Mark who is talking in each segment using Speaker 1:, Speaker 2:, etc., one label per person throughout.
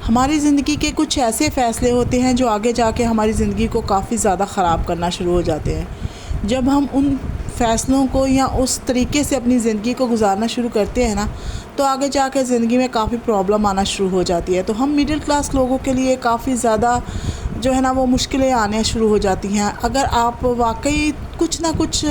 Speaker 1: हमारी ज़िंदगी के कुछ ऐसे फ़ैसले होते हैं जो आगे जाके हमारी ज़िंदगी को काफ़ी ज़्यादा ख़राब करना शुरू हो जाते हैं। जब हम उन फ़ैसलों को या उस तरीके से अपनी ज़िंदगी को गुजारना शुरू करते हैं ना, तो आगे जाके ज़िंदगी में काफ़ी प्रॉब्लम आना शुरू हो जाती है। तो हम मिडिल क्लास लोगों के लिए काफ़ी ज़्यादा जो है ना वो मुश्किलें आने शुरू हो जाती हैं। अगर आप वाकई कुछ ना कुछ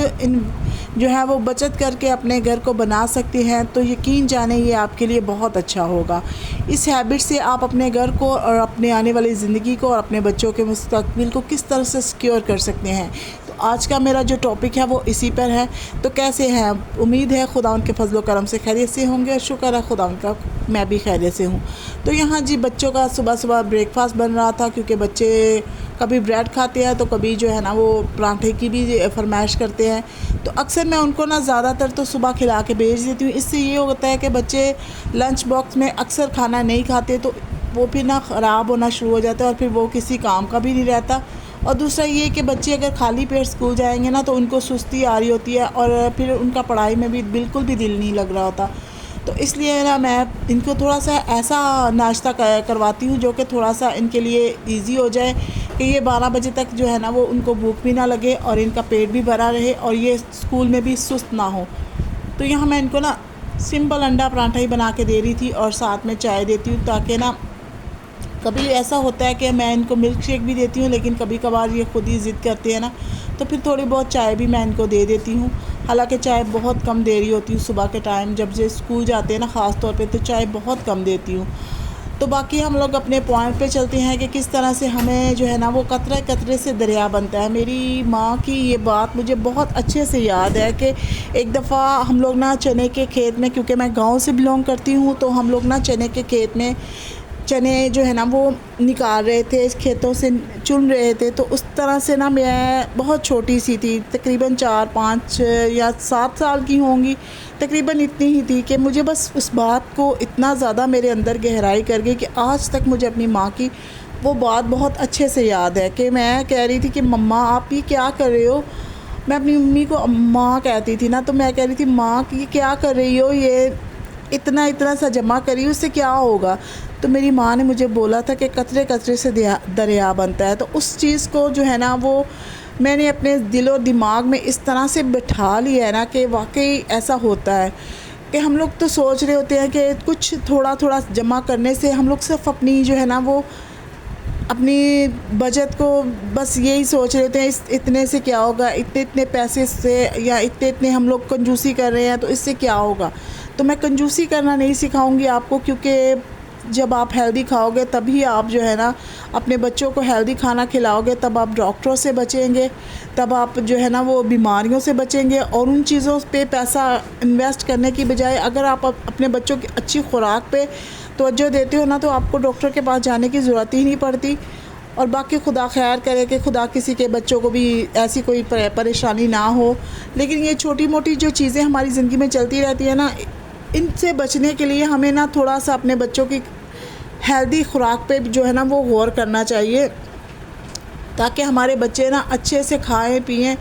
Speaker 1: जो है वो बचत करके अपने घर को बना सकते हैं, तो यकीन जाने ये आपके लिए बहुत अच्छा होगा। इस हैबिट से आप अपने घर को और अपने आने वाली ज़िंदगी को और अपने बच्चों के मुस्तकबिल को किस तरह से सिक्योर कर सकते हैं। तो आज का मेरा जो टॉपिक है वो इसी पर है। तो कैसे हैं? उम्मीद है खुदा उनके फजलो करम से खैरियत से होंगे और शुक्र है खुदा उनका मैं भी खैरियत से हूँ। तो यहाँ जी बच्चों का सुबह सुबह ब्रेकफास्ट बन रहा था, क्योंकि बच्चे कभी ब्रेड खाते हैं तो कभी जो है ना वो पराठे की भी फरमाइश करते हैं। तो अक्सर मैं उनको ना ज़्यादातर तो सुबह खिला के भेज देती हूँ। इससे ये होता है कि बच्चे लंच बॉक्स में अक्सर खाना नहीं खाते, तो वो फिर ना ख़राब होना शुरू हो जाता है और फिर वो किसी काम का भी नहीं रहता। और दूसरा ये कि बच्चे अगर खाली पेट स्कूल जाएंगे ना, तो उनको सुस्ती आ रही होती है और फिर उनका पढ़ाई में भी बिल्कुल भी दिल नहीं लग रहा होता। तो इसलिए ना मैं इनको थोड़ा सा ऐसा नाश्ता करवाती हूँ जो कि थोड़ा सा इनके लिए इजी हो जाए, कि ये 12 बजे तक जो है ना वो उनको भूख भी ना लगे और इनका पेट भी भरा रहे और ये स्कूल में भी सुस्त ना हो। तो यहाँ मैं इनको ना सिंपल अंडा पराठा ही बना के दे रही थी और साथ में चाय देती हूँ, ताकि ना कभी ऐसा होता है कि मैं इनको मिल्क शेक भी देती हूँ, लेकिन कभी कभार ये खुद ही ज़िद करते हैं ना, तो फिर थोड़ी बहुत चाय भी मैं इनको दे देती हूँ। हालांकि चाय बहुत कम दे रही होती हूँ सुबह के टाइम, जब ये स्कूल जाते हैं ना ख़ास तौर पे, तो चाय बहुत कम देती हूँ। तो बाकी हम लोग अपने पॉइंट पे चलते हैं कि किस तरह से हमें जो है ना वो कतरे कतरे से दरिया बनता है। मेरी माँ की ये बात मुझे बहुत अच्छे से याद है कि एक दफ़ा हम लोग ना चने के खेत में, क्योंकि मैं गांव से बिलोंग करती हूँ, तो हम लोग ना चने के खेत में चने जो है ना वो निकाल रहे थे, खेतों से चुन रहे थे। तो उस तरह से ना मैं बहुत छोटी सी थी, तकरीबन 4-5 या 7 साल की होंगी, तकरीबन इतनी ही थी कि मुझे बस उस बात को इतना ज़्यादा मेरे अंदर गहराई कर गई कि आज तक मुझे अपनी माँ की वो बात बहुत अच्छे से याद है। कि मैं कह रही थी कि मम्मा आप ये क्या कर रहे हो। मैं अपनी मम्मी को माँ कहती थी ना, तो मैं कह रही थी माँ कि क्या कर रही हो, ये इतना इतना सा जमा करी, उससे क्या होगा। तो मेरी माँ ने मुझे बोला था कि कतरे कतरे से दरिया बनता है। तो उस चीज़ को जो है ना वो मैंने अपने दिल और दिमाग में इस तरह से बिठा लिया है ना कि वाकई ऐसा होता है। कि हम लोग तो सोच रहे होते हैं कि कुछ थोड़ा थोड़ा जमा करने से हम लोग सिर्फ अपनी जो है ना वो अपनी बचत को बस यही सोच रहे होते हैं, इस इतने से क्या होगा, इतने इतने पैसे से या इतने इतने हम लोग कंजूसी कर रहे हैं तो इससे क्या होगा। तो मैं कंजूसी करना नहीं सिखाऊंगी आपको, क्योंकि जब आप हेल्दी खाओगे तभी आप जो है ना अपने बच्चों को हेल्दी खाना खिलाओगे, तब आप डॉक्टरों से बचेंगे, तब आप जो है ना वो बीमारियों से बचेंगे। और उन चीज़ों पे पैसा इन्वेस्ट करने की बजाय अगर आप अपने बच्चों की अच्छी खुराक पे तवज्जो देते हो ना, तो आपको डॉक्टर के पास जाने की ज़रूरत ही नहीं पड़ती। और बाकी खुदा खैर करे कि खुदा किसी के बच्चों को भी ऐसी कोई परेशानी ना हो। लेकिन ये छोटी मोटी जो चीज़ें हमारी ज़िंदगी में चलती रहती है ना, इनसे बचने के लिए हमें ना थोड़ा सा अपने बच्चों की हेल्दी खुराक पे जो है ना वो गौर करना चाहिए, ताकि हमारे बच्चे ना अच्छे से खाएं पिएं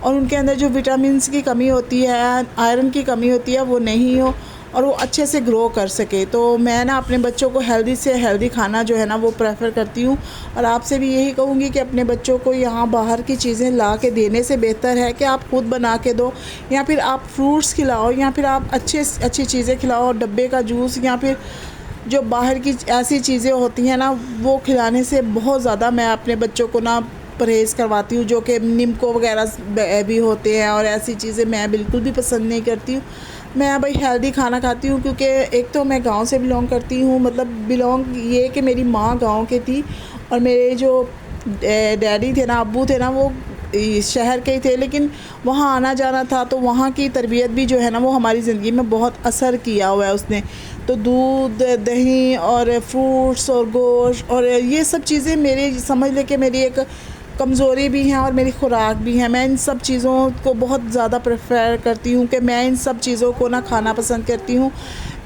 Speaker 1: और उनके अंदर जो विटामिन्स की कमी होती है, आयरन की कमी होती है, वो नहीं हो और वो अच्छे से ग्रो कर सके। तो मैं ना अपने बच्चों को हेल्दी से हेल्दी खाना जो है ना वो प्रेफर करती हूँ। और आपसे भी यही कहूँगी कि अपने बच्चों को यहाँ बाहर की चीज़ें ला के देने से बेहतर है कि आप खुद बना के दो, या फिर आप फ्रूट्स खिलाओ, या फिर आप अच्छी चीज़ें खिलाओ, डब्बे का जूस, या फिर जो बाहर की ऐसी चीज़ें होती हैं ना वो खिलाने से बहुत ज़्यादा मैं अपने बच्चों को ना परहेज़ करवाती हूँ। जो कि निम्को वगैरह भी होते हैं और ऐसी चीज़ें मैं बिल्कुल भी पसंद नहीं करती हूँ। मैं भाई हेल्दी खाना खाती हूँ, क्योंकि एक तो मैं गांव से बिलोंग करती हूँ, मतलब बिलोंग ये कि मेरी माँ गांव की थी और मेरे जो डैडी थे ना, अब्बू थे ना, वो शहर के ही थे, लेकिन वहाँ आना जाना था, तो वहाँ की तरबियत भी जो है ना वो हमारी ज़िंदगी में बहुत असर किया हुआ है उसने। तो दूध दही और फ्रूट्स और गोश्त और ये सब चीज़ें मेरे समझ ले कि मेरी एक कमज़ोरी भी हैं और मेरी खुराक भी है। मैं इन सब चीज़ों को बहुत ज़्यादा प्रेफर करती हूँ कि मैं इन सब चीज़ों को ना खाना पसंद करती हूँ।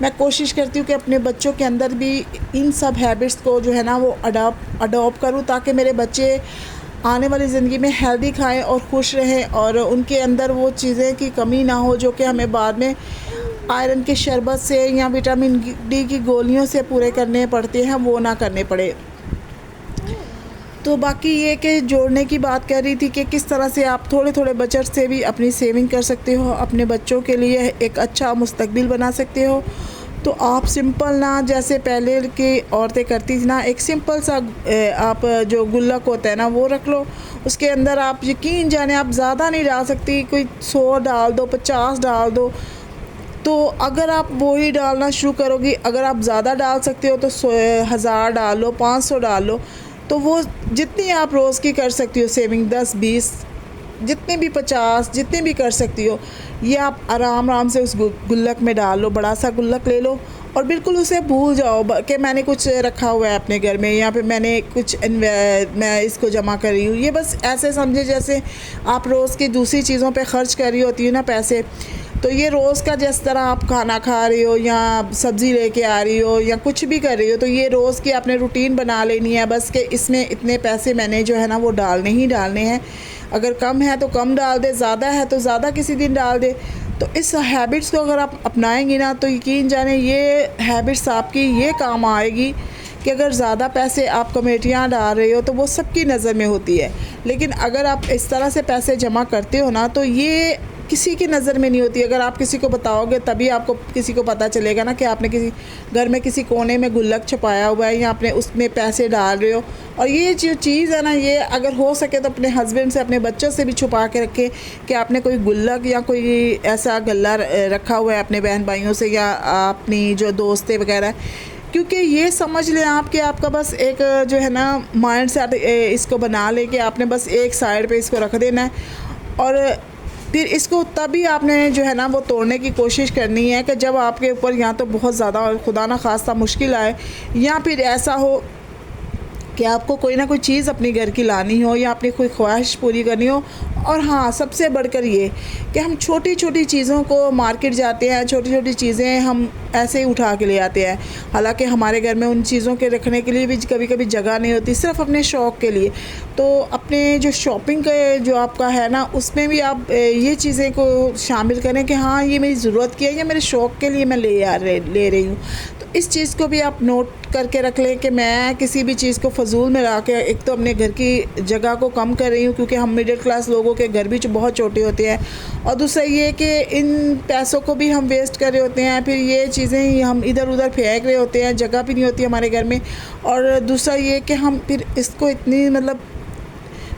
Speaker 1: मैं कोशिश करती हूँ कि अपने बच्चों के अंदर भी इन सब हैबिट्स को जो है ना वो अडॉप्ट करूँ, ताकि मेरे बच्चे आने वाली ज़िंदगी में हेल्दी खाएं और खुश रहें और उनके अंदर वो चीज़ें की कमी ना हो जो कि हमें बाद में आयरन के शरबत से या विटामिन डी की गोलियों से पूरे करने पड़ते हैं, वो ना करने पड़े। तो बाकी ये कि जोड़ने की बात कर रही थी कि किस तरह से आप थोड़े थोड़े बजट से भी अपनी सेविंग कर सकते हो, अपने बच्चों के लिए एक अच्छा मुस्तकबिल बना सकते हो। तो आप सिंपल ना, जैसे पहले की औरतें करती थी ना, एक सिंपल सा आप जो गुल्लक होता है ना वो रख लो। उसके अंदर आप यकीन जाने आप ज़्यादा नहीं डाल सकती, कोई 100 डाल दो, 50 डाल दो। तो अगर आप वही डालना शुरू करोगी, अगर आप ज़्यादा डाल सकते हो तो 1000 डाल लो, 500 डाल लो। तो वो जितनी आप रोज़ की कर सकती हो सेविंग, 10-20 जितनी भी, 50 जितनी भी कर सकती हो, ये आप आराम से उस गुल्लक में डाल लो। बड़ा सा गुल्लक ले लो और बिल्कुल उसे भूल जाओ कि मैंने कुछ रखा हुआ है अपने घर में, या फिर मैंने कुछ मैं इसको जमा कर रही हूँ। ये बस ऐसे समझे जैसे आप रोज़ की दूसरी चीज़ों पे ख़र्च कर रही होती हो ना पैसे। तो ये रोज़ का जिस तरह आप खाना खा रही हो या सब्ज़ी लेके आ रही हो या कुछ भी कर रही हो, तो ये रोज़ की आपने रूटीन बना लेनी है बस, कि इसमें इतने पैसे मैंने जो है ना वो डालने ही डालने हैं। अगर कम है तो कम डाल दे, ज़्यादा है तो ज़्यादा किसी दिन डाल दे। तो इस हैबिट्स को अगर आप अपनाएंगी ना, तो यकीन जाने ये हैबिट्स आपकी ये काम आएगी कि अगर ज़्यादा पैसे आप कमेटियाँ डाल रहे हो तो वो सबकी नज़र में होती है। लेकिन अगर आप इस तरह से पैसे जमा करते हो ना, तो ये किसी की नज़र में नहीं होती। अगर आप किसी को बताओगे तभी आपको किसी को पता चलेगा ना कि आपने किसी घर में किसी कोने में गुल्लक छुपाया हुआ है या आपने उसमें पैसे डाल रहे हो। और ये जो चीज़ है ना, ये अगर हो सके तो अपने हस्बैंड से, अपने बच्चों से भी छुपा के रखें कि आपने कोई गुल्लक या कोई ऐसा गल्ला रखा हुआ है अपने बहन भाइयों से या अपनी जो दोस्तें वगैरह। क्योंकि ये समझ लें आप कि आपका बस एक जो है ना माइंड सेट इसको बना ले कि आपने बस एक साइड पे इसको रख देना है, और फिर इसको तभी आपने जो है ना वो तोड़ने की कोशिश करनी है कि जब आपके ऊपर या तो बहुत ज़्यादा खुदा ना खास्ता मुश्किल आए, या फिर ऐसा हो कि आपको कोई ना कोई चीज़ अपनी घर की लानी हो या अपनी कोई ख्वाहिश पूरी करनी हो। और हाँ, सबसे बढ़कर ये कि हम छोटी छोटी चीज़ों को मार्केट जाते हैं, छोटी छोटी चीज़ें हम ऐसे ही उठा के ले आते हैं, हालांकि हमारे घर में उन चीज़ों के रखने के लिए भी कभी कभी जगह नहीं होती, सिर्फ अपने शौक़ के लिए। तो अपने जो शॉपिंग का जो आपका है ना, उसमें भी आप ये चीज़ें को शामिल करें कि हाँ ये मेरी ज़रूरत की है या मेरे शौक़ के लिए मैं ले रही हूँ। तो इस चीज़ को भी आप नोट करके रख लें कि मैं किसी भी चीज़ को फ़जूल में ला के एक तो अपने घर की जगह को कम कर रही हूँ, क्योंकि हम मिडिल क्लास लोगों के घर भी बहुत छोटे होते हैं। और दूसरा ये कि इन पैसों को भी हम वेस्ट कर रहे होते हैं, फिर ये चीज़ें हम इधर उधर फेंक रहे होते हैं, जगह भी नहीं होती हमारे घर में। और दूसरा ये कि हम फिर इसको इतनी मतलब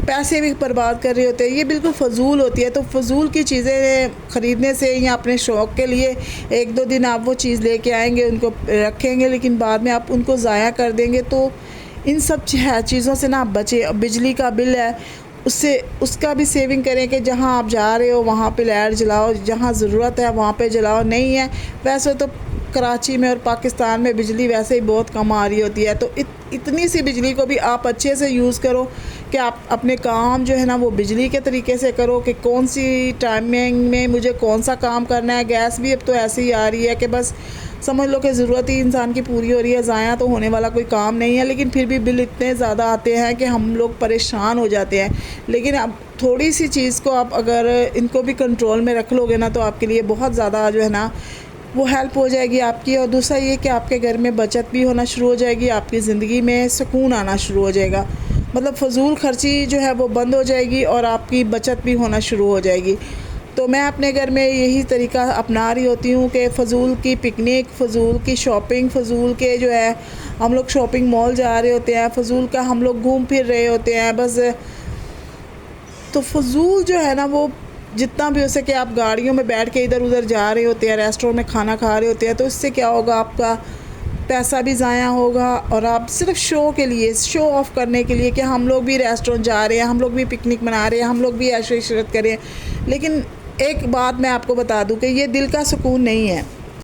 Speaker 1: पैसे भी बर्बाद कर रहे होते हैं, ये बिल्कुल फ़जूल होती है। तो फ़जूल की चीज़ें ख़रीदने से या अपने शौक़ के लिए 1-2 दिन आप वो चीज़ लेके आएंगे, उनको रखेंगे, लेकिन बाद में आप उनको ज़ाया कर देंगे। तो इन सब चीज़ों से ना बचें। बिजली का बिल है, उसका भी सेविंग करें कि जहाँ आप जा रहे हो वहाँ पे लाइट जलाओ, जहाँ ज़रूरत है वहाँ पे जलाओ। नहीं है वैसे तो कराची में और पाकिस्तान में बिजली वैसे ही बहुत कम आ रही होती है, तो इतनी सी बिजली को भी आप अच्छे से यूज़ करो कि आप अपने काम जो है ना वो बिजली के तरीके से करो कि कौन सी टाइमिंग में मुझे कौन सा काम करना है। गैस भी अब तो ऐसे ही आ रही है कि बस समझ लो कि ज़रूरत ही इंसान की पूरी हो रही है, ज़ाया तो होने वाला कोई काम नहीं है। लेकिन फिर भी बिल इतने ज़्यादा आते हैं कि हम लोग परेशान हो जाते हैं। लेकिन अब थोड़ी सी चीज़ को आप अगर इनको भी कंट्रोल में रख लोगे ना, तो आपके लिए बहुत ज़्यादा जो है ना वो हेल्प हो जाएगी आपकी। और दूसरा ये कि आपके घर में बचत भी होना शुरू हो जाएगी, आपकी ज़िंदगी में सुकून आना शुरू हो जाएगा, मतलब फ़जूल खर्ची जो है वो बंद हो जाएगी और आपकी बचत भी होना शुरू हो जाएगी। तो मैं अपने घर में यही तरीका अपना रही होती हूँ कि फ़जूल की पिकनिक, फ़जूल की शॉपिंग, फ़जूल के जो है हम लोग शॉपिंग मॉल जा रहे होते हैं, फ़जूल का हम लोग घूम फिर रहे होते हैं बस। तो फ़जूल जो है ना वो जितना भी हो सके, आप गाड़ियों में बैठ के इधर उधर जा रहे होते हैं, रेस्टोरेंट में खाना खा रहे होते हैं, तो इससे क्या होगा, आपका पैसा भी ज़ाया होगा और आप सिर्फ शो के लिए, शो ऑफ़ करने के लिए कि हम लोग भी रेस्टोरेंट जा रहे हैं, हम लोग भी पिकनिक मना रहे हैं, हम लोग भी ऐशो इशरत करें। लेकिन एक बात मैं आपको बता दूं कि ये दिल का सुकून नहीं है।